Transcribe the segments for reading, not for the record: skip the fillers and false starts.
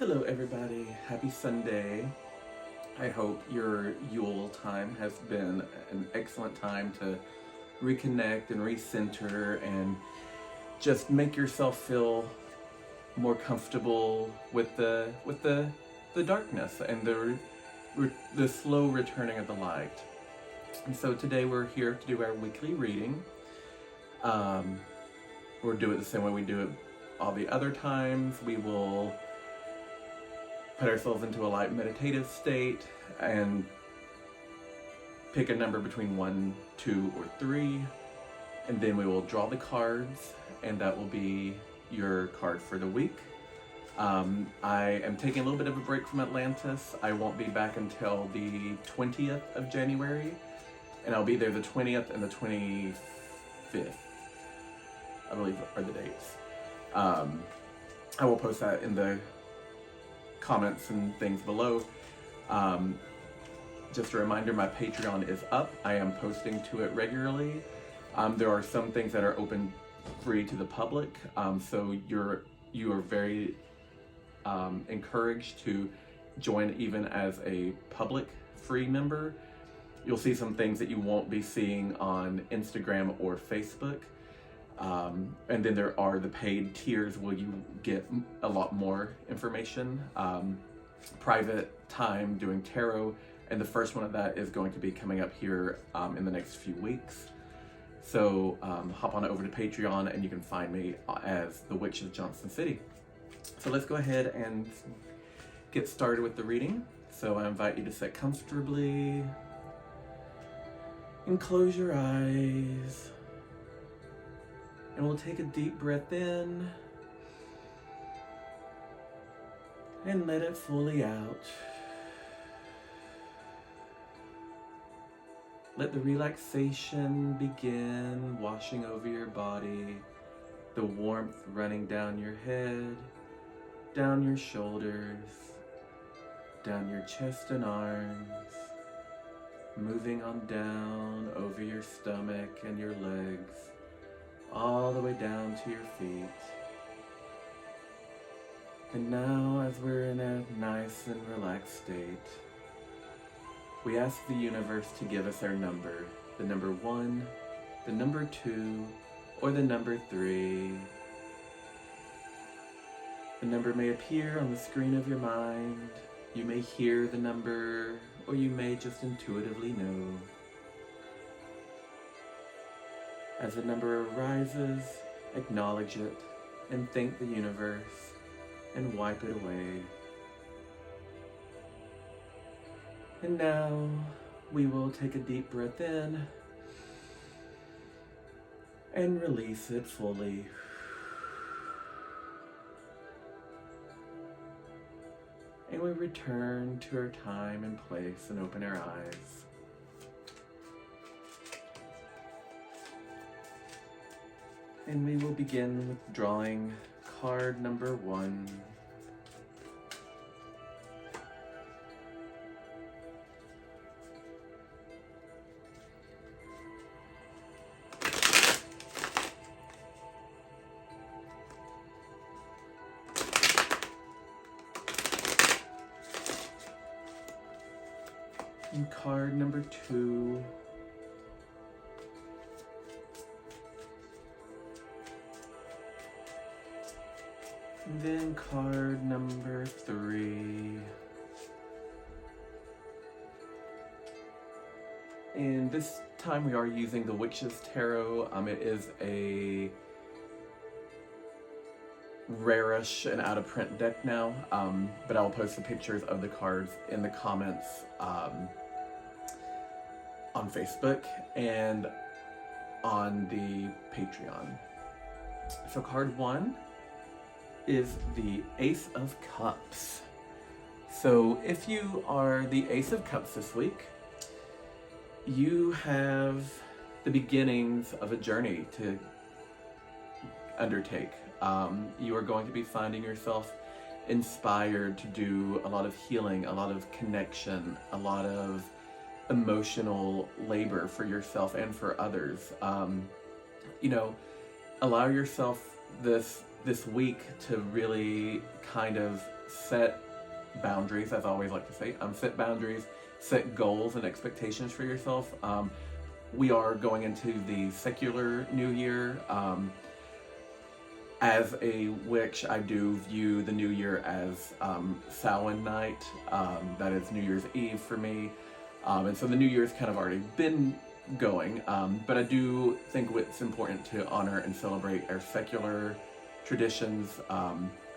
Hello everybody, happy Sunday. I hope your Yule time has been an excellent time to reconnect and recenter and just make yourself feel more comfortable with the darkness and the slow returning of the light. And so today we're here to do our weekly reading. We'll do it the same way we do it all the other times. We will put ourselves into a light meditative state and pick a number between 1, 2, or 3, and then we will draw the cards, and that will be your card for the week. I am taking a little bit of a break from Atlantis. I won't be back until the 20th of January, and I'll be there the 20th and the 25th, I believe are the dates. I will post that in the comments and things below. Just a reminder, my Patreon is up. I am posting to it regularly. There are some things that are open free to the public, so you are very encouraged to join even as a public free member. You'll see some things that you won't be seeing on Instagram or Facebook. And then there are the paid tiers where you get a lot more information, private time doing tarot, and the first one of that is going to be coming up here in the next few weeks. So hop on over to Patreon and you can find me as the Witch of Johnson City. So let's go ahead and get started with the reading. So I invite you to sit comfortably and close your eyes. And we'll take a deep breath in and let it fully out. Let the relaxation begin washing over your body, the warmth running down your head, down your shoulders, down your chest and arms, moving on down over your stomach and your legs, all the way down to your feet. And now, as we're in a nice and relaxed state, we ask the universe to give us our number, the number 1, the number 2, or the number 3. The number may appear on the screen of your mind. You may hear the number, or you may just intuitively know. As the number arises, acknowledge it and thank the universe and wipe it away. And now we will take a deep breath in and release it fully. And we return to our time and place and open our eyes. And we will begin with drawing card number 1. And card number 2. And then card number 3. And this time we are using the Witch's Tarot. It is a rarish and out of print deck now, but I'll post the pictures of the cards in the comments on Facebook and on the Patreon. So card 1 is the Ace of Cups. So if you are the Ace of Cups this week, you have the beginnings of a journey to undertake. You are going to be finding yourself inspired to do a lot of healing, a lot of connection, a lot of emotional labor for yourself and for others. Allow yourself this this week to really kind of set boundaries, as I always like to say. Set boundaries, set goals and expectations for yourself. We are going into the secular new year. As a witch, I do view the new year as Samhain night. That is New Year's Eve for me. And so the new year's kind of already been going. But I do think it's important to honor and celebrate our secular traditions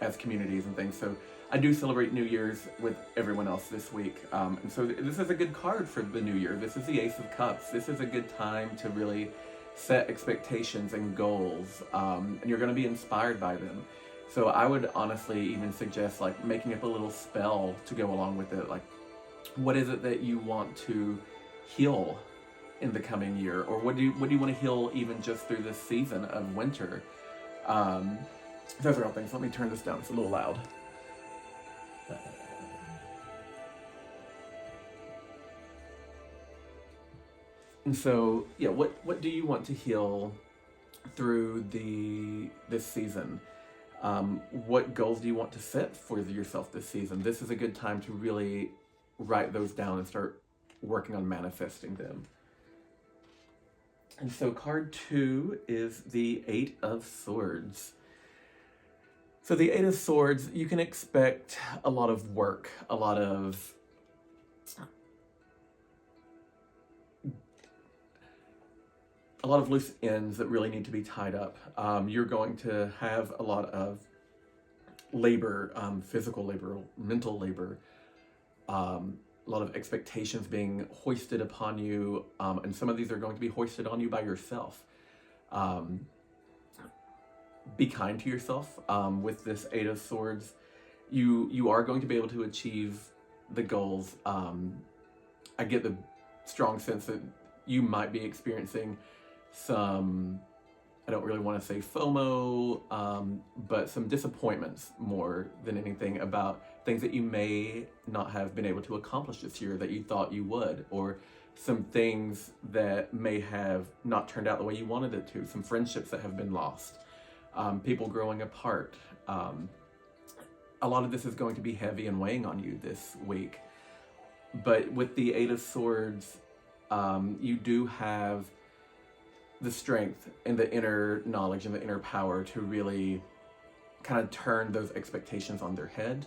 as communities and things. So I do celebrate New Year's with everyone else this week. And so this is a good card for the new year. This is the Ace of Cups. This is a good time to really set expectations and goals, and you're going to be inspired by them. So I would honestly even suggest like making up a little spell to go along with it. Like, what is it that you want to heal in the coming year, or what do you want to heal even just through this season of winter? Those are all things. Let me turn this down. It's a little loud. And so, yeah, what do you want to heal through this season? What goals do you want to set for yourself this season? This is a good time to really write those down and start working on manifesting them. And so card 2 is the 8 of Swords. So the 8 of Swords, you can expect a lot of work, a lot of loose ends that really need to be tied up. You're going to have a lot of labor, physical labor, mental labor, a lot of expectations being hoisted upon you, and some of these are going to be hoisted on you by yourself. Be kind to yourself. With this 8 of Swords, you are going to be able to achieve the goals. I get the strong sense that you might be experiencing some, I don't really want to say FOMO, but some disappointments more than anything about things that you may not have been able to accomplish this year that you thought you would, or some things that may have not turned out the way you wanted it to, some friendships that have been lost, people growing apart. A lot of this is going to be heavy and weighing on you this week. But with the 8 of Swords, you do have the strength and the inner knowledge and the inner power to really kind of turn those expectations on their head.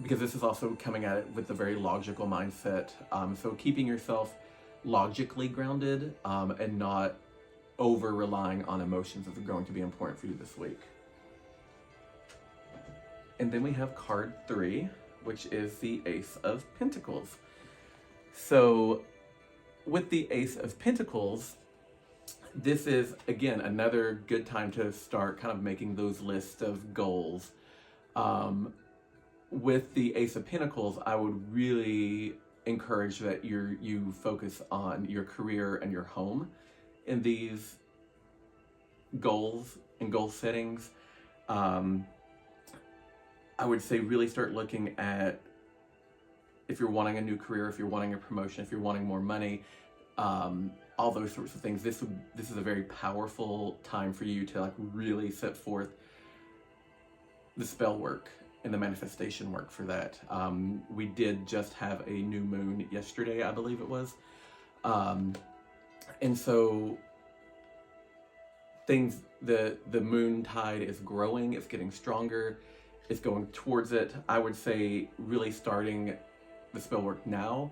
Because this is also coming at it with a very logical mindset. So keeping yourself logically grounded and not over relying on emotions is going to be important for you this week. And then we have card 3, which is the Ace of Pentacles. So with the Ace of Pentacles, this is, again, another good time to start kind of making those lists of goals. With the Ace of Pentacles, I would really encourage that you focus on your career and your home in these goals and goal settings. I would say really start looking at if you're wanting a new career, if you're wanting a promotion, if you're wanting more money, all those sorts of things. This is a very powerful time for you to like really set forth the spell work and the manifestation work for that. We did just have a new moon yesterday, I believe it was. And so things, the moon tide is growing, it's getting stronger, it's going towards it. I would say really starting the spell work now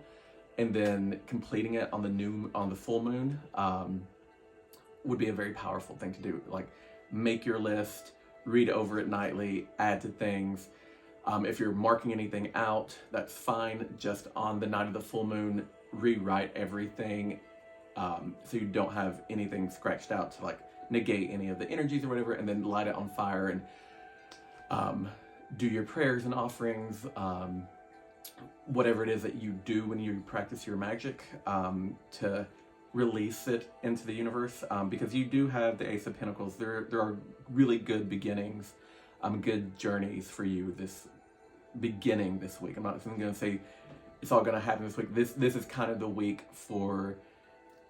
and then completing it on the full moon would be a very powerful thing to do. Like, make your list, read over it nightly, add to things. If you're marking anything out, that's fine. Just on the night of the full moon, rewrite everything so you don't have anything scratched out to like negate any of the energies or whatever, and then light it on fire and do your prayers and offerings, whatever it is that you do when you practice your magic, to release it into the universe, because you do have the Ace of Pentacles. There are really good beginnings, good journeys for you this week. I'm not going to say it's all going to happen this week. This is kind of the week for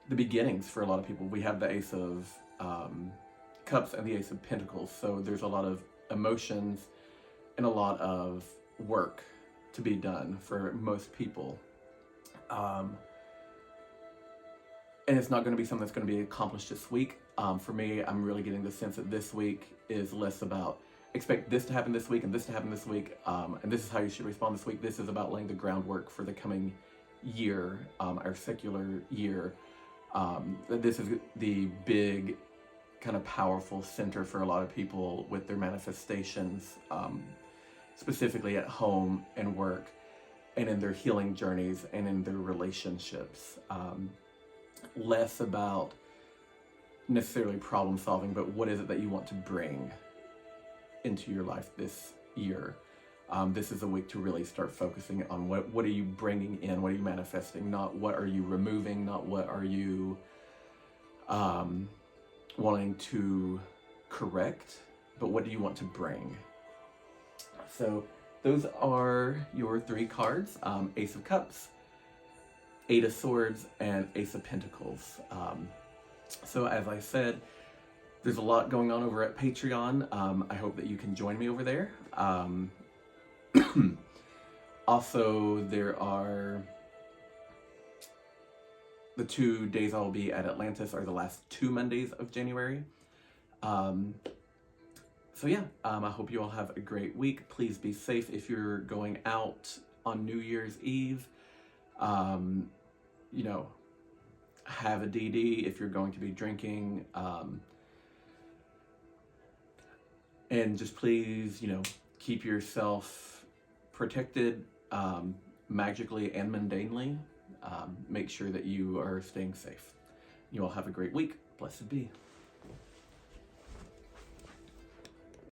the beginnings for a lot of people. We have the Ace of Cups and the Ace of Pentacles. So there's a lot of emotions and a lot of work to be done for most people. And it's not going to be something that's going to be accomplished this week. For me, I'm really getting the sense that this week is less about expect this to happen this week and this to happen this week, and this is how you should respond this week. This is about laying the groundwork for the coming year, our secular year. This is the big, kind of powerful center for a lot of people with their manifestations, specifically at home and work, and in their healing journeys and in their relationships. Less about necessarily problem solving, but what is it that you want to bring into your life this year. This is a week to really start focusing on what are you bringing in, what are you manifesting, not what are you removing, not what are you wanting to correct, but what do you want to bring. So those are your 3 cards, Ace of Cups, 8 of Swords, and Ace of Pentacles. So as I said, there's a lot going on over at Patreon. I hope that you can join me over there. Also, there are the 2 days I'll be at Atlantis are the last 2 Mondays of January. So yeah, I hope you all have a great week. Please be safe if you're going out on New Year's Eve. You know, have a DD if you're going to be drinking. And just please, you know, keep yourself protected, magically and mundanely. Make sure that you are staying safe. You all have a great week. Blessed be.